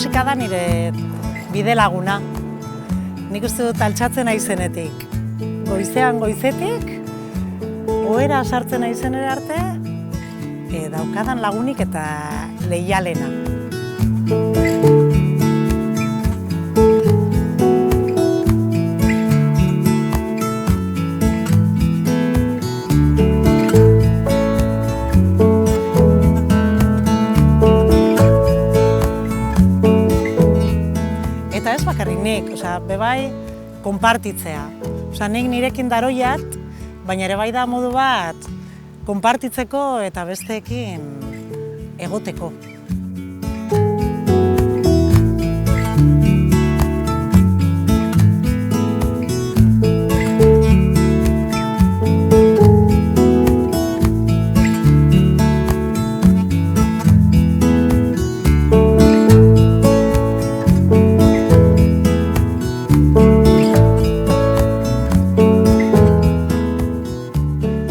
musika da nire bide laguna. Nik uste dut altxatzen naizenetik. Goizean goizetik, ohera sartzen naizenera arte, daukadan lagunik eta leialena. Eta ez bakarrik nik, bebai konpartitzea. Nik nirekin daroiat, baina ere bai da modu bat konpartitzeko eta besteekin egoteko.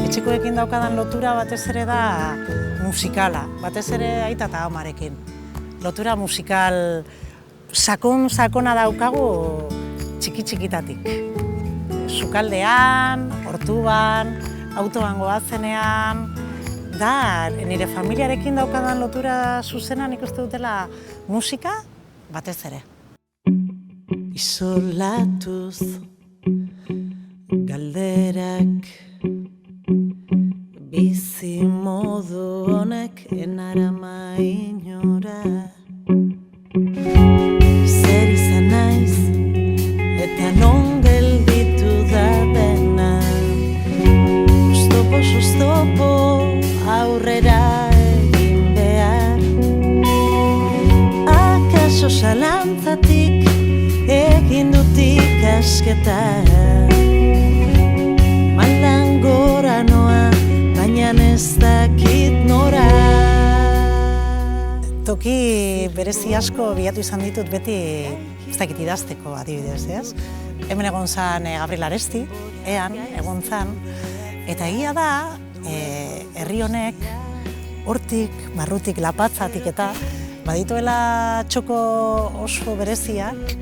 Etxikoekin daukadan lotura batez ere da musikala, batez ere aita eta amarekin. Lotura musikal sakona daukagu txiki-txikitatik. Sukaldean, ortuban, autoan goazenean, da nire familiarekin daukadan lotura zuzena nik uste dutela musika batez ere. Isolatuz galderak bizi modu honek enarama inora. Zer izan naiz eta non gelditu da dena. Oztopo aurrera egin behar. Akaso zalantzatik egin dut ikasketa. Maldan gora noa, baina ez dakit nora. Toki berezi asko bilatu izan ditut beti ez dakit idazteko adibidez, ez? Hemen egon zan Gabriel Aresti, ean egon zan, eta egia da, herri honek hortik, barrutik, lapatzatik eta badituela txoko oso bereziak,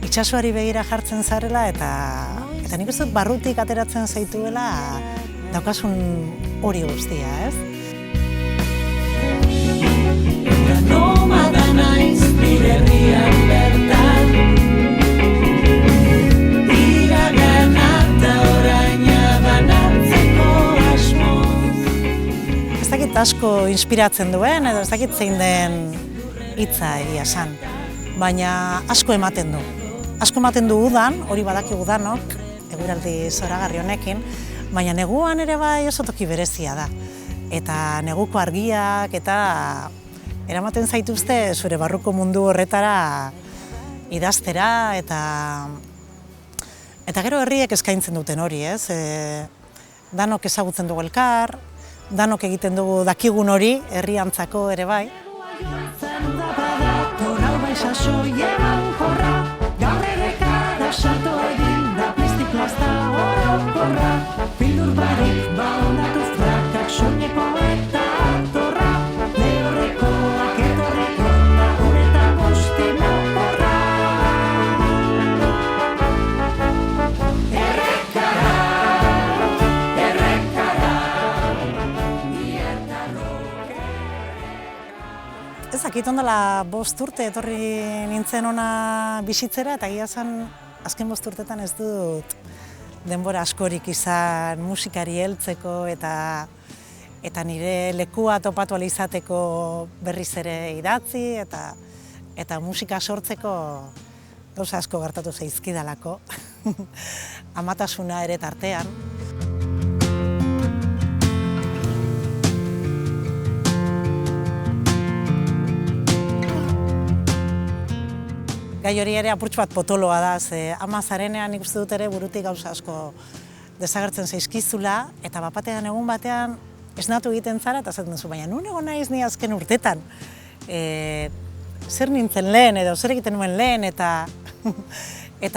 itsasoari begira jartzen zarela eta nik uste dut barrutik ateratzen zaituela daukasun hori guztia, ez? Eta nomada naiz nire herrian bertan, iragana eta oraina banatzeko asmoz. Ez dakit asko inspiratzen duen, edo ez dakit zein den hitza egia esan, baina asko ematen du. Asko ematen du udan, hori badakigu danok, eguraldi zoragarri honekin, baina neguan ere bai oso toki berezia da. Eta neguko argiak eta eramaten zaituzte zure barruko mundu horretara idaztera eta gero herriek eskaintzen duten hori, ez? Danok ezagutzen dugu elkar, danok egiten dugu dakigun hori, herriantzako ere bai. Bildur barik baunatu frakak soineko eta atorra, lehorrekoak etorriko da uretan postimo horra. Errekara, ez dakit ondala 5 urte etorri nintzen ona bizitzera eta egia zen azken 5 urtetan ez dut denbora askorik izan musikari heltzeko eta nire lekua topatu ahal izateko berriz ere idatzi eta musika sortzeko gauza asko gertatu zaizkidalako. Amatasuna ere tartean. Gai hori ere apurtxo bat potoloa da, ama zarenean nik uste dut ere burutik gauza asko desagertzen zaizkizula, eta bapatean egun batean esnatu egiten zara eta zaten duzu, baina nun egon naiz ni azken urtetan. Zer nintzen lehen edo zer egiten nuen lehen eta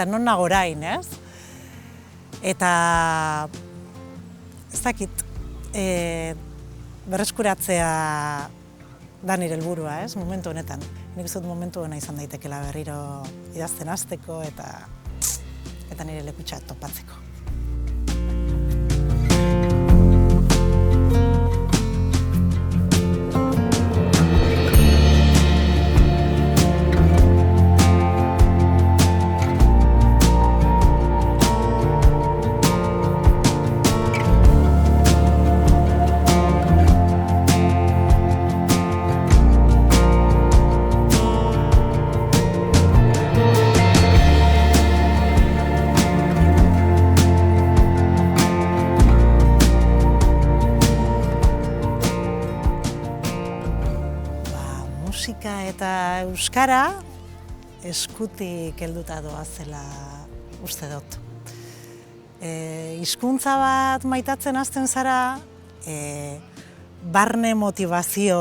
non nago orain, ez? Eta ez dakit, berreskuratzea da nire helburua, ez, momentu honetan. Nik uste dut momentu hona izan daitekela berriro idazten hasteko eta nire lekutxa topatzeko. Musika eta euskara eskutik helduta doazela uste dut. Hizkuntza bat maitatzen hasten zara, barne motivazio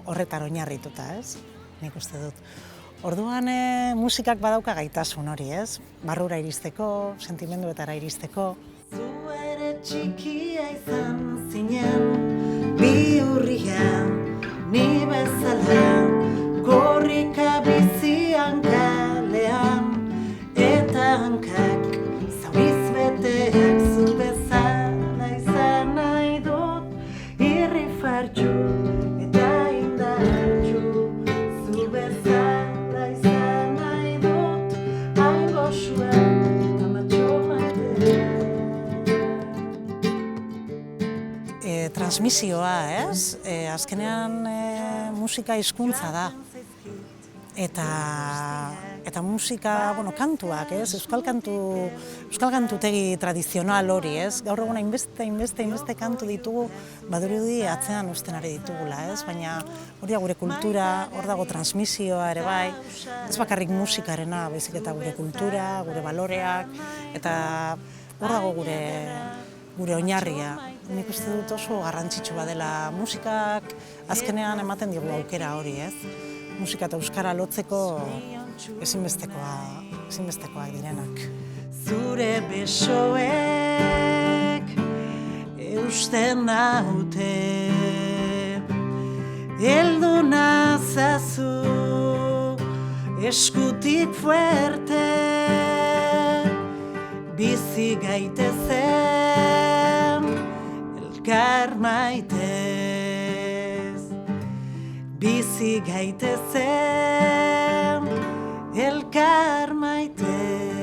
horretan oinarrituta, ez? Nik uste dut. Orduan musikak badauka gaitasun hori, ez? Barrura iristeko, sentimenduetara iristeko. Zu ere txikia izan zinen, bihurrian, ni bezala, gorrika bizian kalean, eta hankak zauriz beteak zu bezala izan nahi dut, irri fartxu eta indartxu, zu bezala izan nahi dut, hain goxua amatxo maite. Transmisioa, ez? Azkenean musika hizkuntza da. Eta musika, kantuak, ez? Euskal kantutegi tradizional hori, ez? Gaur egun hainbeste kantu ditugu, badirudi atzean uzten ari ditugula, ez? Baina hori da gure kultura, hor dago transmisioa ere bai, ez bakarrik musikarena, baizik eta gure kultura, gure baloreak, eta hor dago gure oinarria. Nik uste dut oso garrantzitsua dela musikak azkenean ematen digu aukera hori, ez? Musika eta euskara lotzeko ezinbestekoak direnak. Zure besoek eusten naute, heldu nazazu eskutik fuerte, bizi gaitezen elkar maitez, bizi gaitezen elkar maitez.